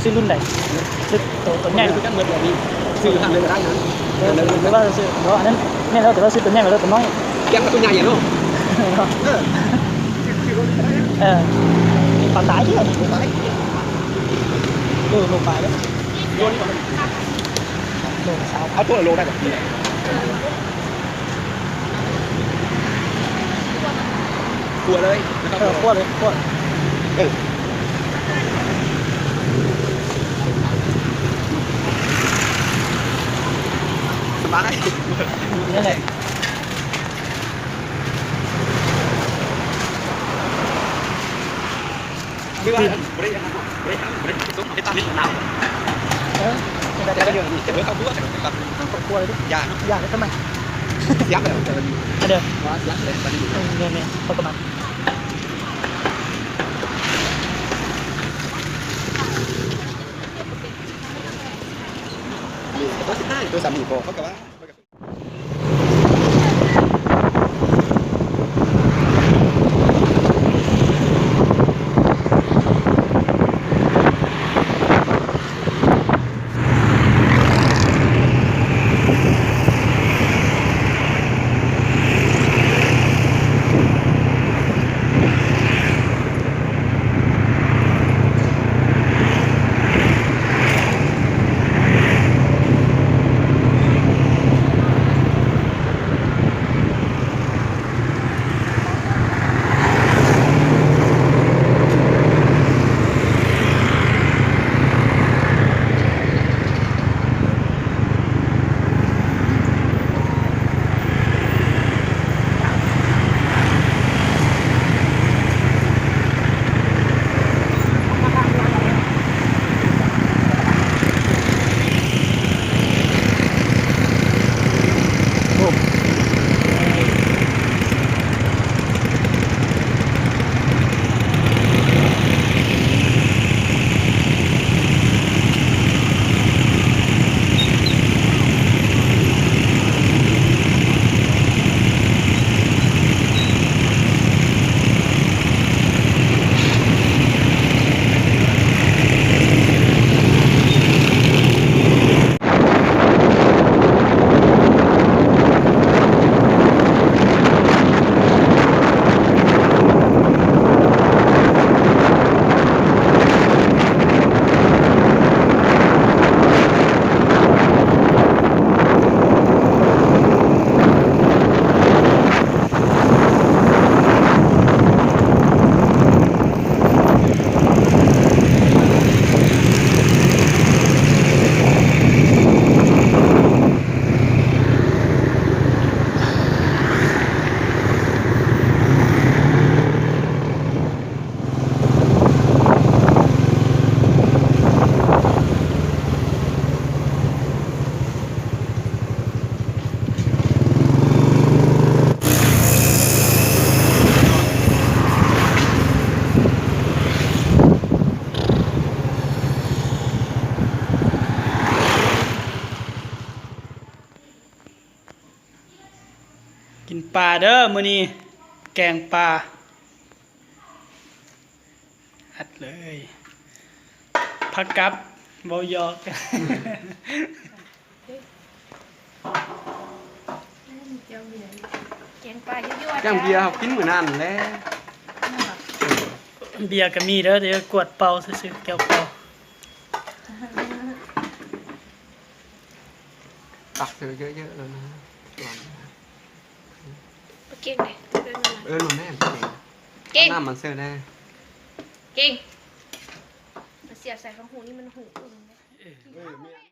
ซื้อรุ่นไหนซื้อตัวใหญ่คือกันเบิดแบบนี้ซื้อทางเลยก็ได้นะหรือว่าซื้อเพราะอันนั้นแม่เราแต่ว่าซื้อตัวใหญ่แล้วตัวน้อยแกงตัวใหญ่อย่างนู้นปลาตายที่ไหนปลาตายลงไปแล้วโลนี่โลสาวเอาตัวโลได้แบบนี้กลัวเลยขั้วเลยขั้วสบายนี่แหละไม่ว่าไม่ได้ซุปไม่ตั้งนิดหนาวจะเดี๋ยวนี้จะเบิร์เข้าตัวจะแบบขั้วเลยดิยากได้ทำไมยักษ์เลยเดี๋ยวว่ายักษ์เลยตอนนี้เนี่ยประมาณตัวสามีโบเขากับว่ากินปลาเด้อมื้อนี้แกงปลาอัดเลยผักกับเบายอกแกงปลายั่วๆ แก้มเบียร์กินเหมือนนั่นแหละ เบียร์ก็มีเด้อเดี๋ยวกวดเป่าซื่อๆแก้วเป่าตักเยอะๆเลยนะเก่งเลยมันแม่เก่ง น้ำมันเสื้อได้เก่งมันเสียบใส่ข้างหูนี่มันหู